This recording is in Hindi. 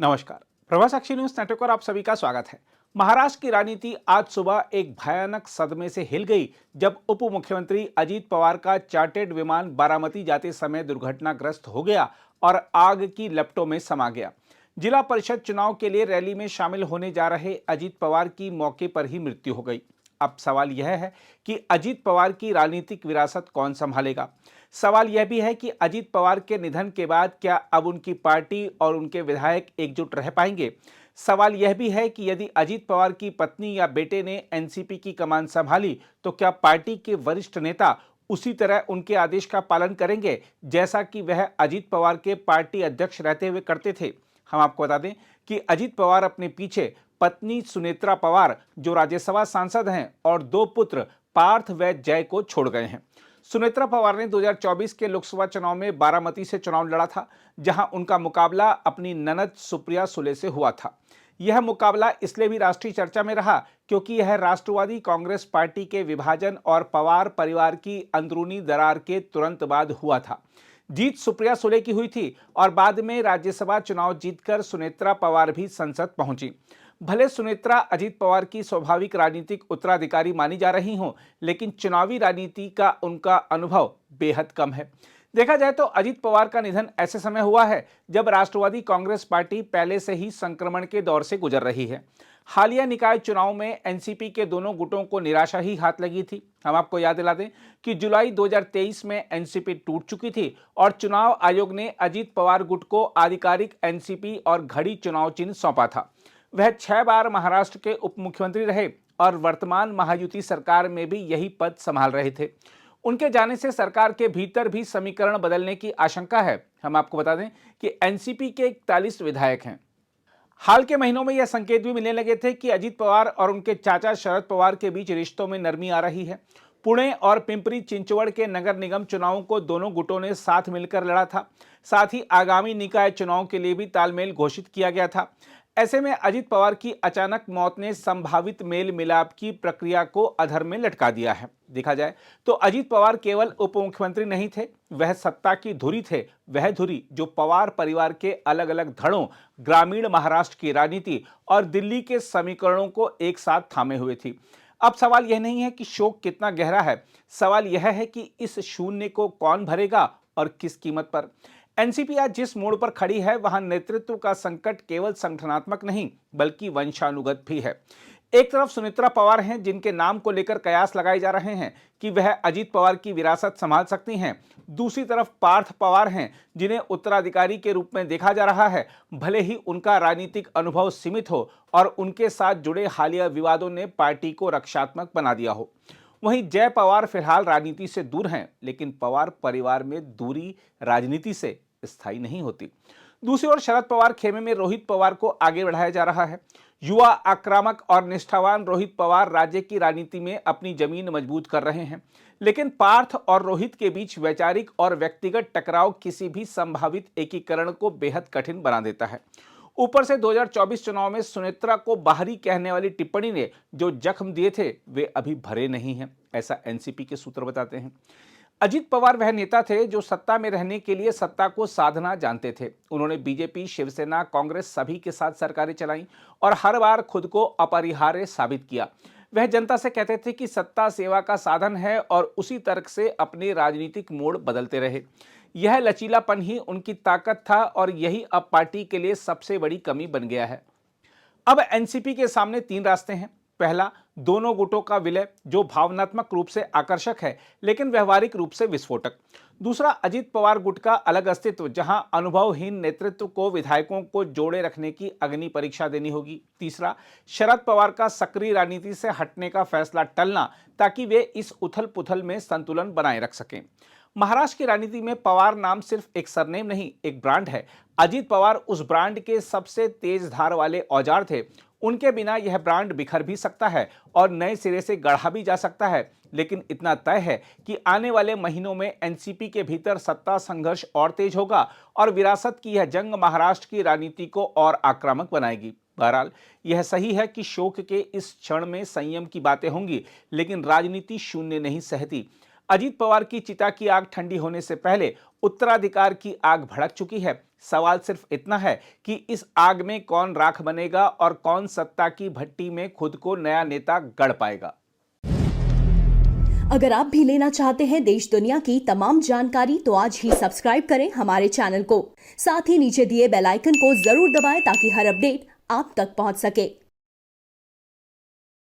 नमस्कार। प्रभा साक्षी न्यूज नेटवर्क पर आप सभी का स्वागत है। महाराष्ट्र की राजनीति आज सुबह एक भयानक सदमे से हिल गई जब उप मुख्यमंत्री अजीत पवार का चार्टर्ड विमान बारामती जाते समय दुर्घटनाग्रस्त हो गया और आग की लपटों में समा गया। जिला परिषद चुनाव के लिए रैली में शामिल होने जा रहे अजीत पवार की मौके पर ही मृत्यु हो गई। अब सवाल यह है कि अजीत पवार की राजनीतिक विरासत कौन संभालेगा। सवाल यह भी है कि अजीत पवार के निधन के बाद क्या अब उनकी पार्टी और उनके विधायक एकजुट रह पाएंगे। सवाल यह भी है कि यदि अजीत पवार की पत्नी या बेटे ने एनसीपी की कमान संभाली तो क्या पार्टी के वरिष्ठ नेता उसी तरह उनके आदेश का पालन करेंगे जैसा कि वह अजीत पवार के पार्टी अध्यक्ष रहते हुए करते थे। हम आपको बता दें कि अजीत पवार अपने पीछे पत्नी सुनेत्रा पवार जो राज्यसभा सांसद हैं और दो पुत्र पार्थ व जय को छोड़ गए हैं। सुनेत्रा पवार ने 2024 के लोकसभा चुनाव में बारामती से चुनाव लड़ा था, जहां उनका मुकाबला अपनी ननद सुप्रिया सुले से हुआ था। यह मुकाबला इसलिए भी राष्ट्रीय चर्चा में रहा क्योंकि यह राष्ट्रवादी कांग्रेस पार्टी के विभाजन और पवार परिवार की अंदरूनी दरार के तुरंत बाद हुआ था। जीत सुप्रिया सुले की हुई थी और बाद में राज्यसभा चुनाव जीतकर सुनेत्रा पवार भी संसद पहुंची। भले सुनेत्रा अजीत पवार की स्वाभाविक राजनीतिक उत्तराधिकारी मानी जा रही हों, लेकिन चुनावी राजनीति का उनका अनुभव बेहद कम है। देखा जाए तो अजीत पवार का निधन ऐसे समय हुआ है जब राष्ट्रवादी कांग्रेस पार्टी पहले से ही संक्रमण के दौर से गुजर रही है। हालिया निकाय चुनाव में एनसीपी के दोनों गुटों को निराशा ही हाथ लगी थी। हम आपको याद दिला दें कि जुलाई 2023 में एनसीपी टूट चुकी थी और चुनाव आयोग ने अजीत पवार गुट को आधिकारिक एनसीपी और घड़ी चुनाव चिन्ह सौंपा था। वह 6 बार महाराष्ट्र के उप मुख्यमंत्री रहे और वर्तमान महायुति सरकार में भी यही पद संभाल रहे थे। उनके जाने से सरकार के भीतर भी समीकरण बदलने की आशंका है। हम आपको बता दें कि एनसीपी के 41 विधायक हैं। हाल के महीनों में यह संकेत भी मिलने लगे थे कि अजीत पवार और उनके चाचा शरद पवार के बीच रिश्तों में नरमी आ रही है। पुणे और पिंपरी चिंचवड़ के नगर निगम चुनावों को दोनों गुटों ने साथ मिलकर लड़ा था। साथ ही आगामी निकाय चुनाव के लिए भी तालमेल घोषित किया गया था। ऐसे में अजीत पवार की अचानक मौत ने संभावित मेल मिलाप की प्रक्रिया को अधर में लटका दिया है। देखा जाए तो अजीत पवार केवल उप मुख्यमंत्री नहीं थे, वह सत्ता की धुरी थे। वह धुरी जो पवार परिवार के अलग अलग धड़ों, ग्रामीण महाराष्ट्र की राजनीति और दिल्ली के समीकरणों को एक साथ थामे हुए थी। अब सवाल यह नहीं है कि शोक कितना गहरा है, सवाल यह है कि इस शून्य को कौन भरेगा और किस कीमत पर। एनसीपी आज जिस मोड़ पर खड़ी है वहां नेतृत्व का संकट केवल संगठनात्मक नहीं बल्कि वंशानुगत भी है। एक तरफ सुनेत्रा पवार हैं जिनके नाम को लेकर कयास लगाए जा रहे हैं कि वह अजीत पवार की विरासत संभाल सकती हैं। दूसरी तरफ पार्थ पवार हैं जिन्हें उत्तराधिकारी के रूप में देखा जा रहा है, भले ही उनका राजनीतिक अनुभव सीमित हो और उनके साथ जुड़े हालिया विवादों ने पार्टी को रक्षात्मक बना दिया हो। वहीं जय पवार फिलहाल राजनीति से दूर हैं, लेकिन पवार परिवार में दूरी राजनीति से स्थायी नहीं होती। दूसरी ओर शरद पवार खेमे में रोहित पवार को आगे बढ़ाया जा रहा है। युवा, आक्रामक और निष्ठावान रोहित पवार राज्य की राजनीति में अपनी जमीन मजबूत कर रहे हैं, लेकिन पार्थ और रोहित के बीच वैचारिक और व्यक्तिगत टकराव किसी भी संभावित एकीकरण को बेहद कठिन बना देता है। ऊपर से 2024 चुनाव में सुनेत्रा को बाहरी कहने वाली टिप्पणी ने जो जख्म दिए थे वे अभी भरे नहीं हैं, ऐसा एनसीपी के सूत्र बताते हैं। अजीत पवार वह नेता थे जो सत्ता में रहने के लिए सत्ता को साधना जानते थे। उन्होंने बीजेपी, शिवसेना, कांग्रेस सभी के साथ सरकारें चलाईं और हर बार खुद को अपरिहार्य साबित किया। वह जनता से कहते थे कि सत्ता सेवा का साधन है और उसी तर्क से अपने राजनीतिक मोड़ बदलते रहे। यह लचीलापन ही उनकी ताकत था और यही अब पार्टी के लिए सबसे बड़ी कमी बन गया है। अब एनसीपी के सामने 3 रास्ते हैं। पहला, दोनों गुटों का विलय जो भावनात्मक रूप से आकर्षक है लेकिन व्यवहारिक रूप से विस्फोटक। दूसरा, अजीत पवार गुट का अलग अस्तित्व जहां अनुभवहीन नेतृत्व को विधायकों को जोड़े रखने की अग्नि परीक्षा देनी होगी। तीसरा, शरद पवार का सक्रिय राजनीति से हटने का फैसला टलना ताकि वे इस उथल पुथल में संतुलन बनाए रख सकें। महाराष्ट्र की राजनीति में पवार नाम सिर्फ एक सरनेम नहीं, एक ब्रांड है। अजीत पवार उस ब्रांड के सबसे तेज धार वाले औजार थे। उनके बिना यह ब्रांड बिखर भी सकता है और नए सिरे से गढ़ा भी जा सकता है, लेकिन इतना तय है कि आने वाले महीनों में एनसीपी के भीतर सत्ता संघर्ष और तेज होगा और विरासत की यह जंग महाराष्ट्र की राजनीति को और आक्रामक बनाएगी। बहरहाल यह सही है कि शोक के इस क्षण में संयम की बातें होंगी, लेकिन राजनीति शून्य नहीं सहती। अजीत पवार की चिता की आग ठंडी होने से पहले उत्तराधिकार की आग भड़क चुकी है। सवाल सिर्फ इतना है कि इस आग में कौन राख बनेगा और कौन सत्ता की भट्टी में खुद को नया नेता गढ़ पाएगा। अगर आप भी लेना चाहते हैं देश दुनिया की तमाम जानकारी तो आज ही सब्सक्राइब करें हमारे चैनल को। साथ ही नीचे दिए बेल आइकन को जरूर दबाएं ताकि हर अपडेट आप तक पहुंच सके।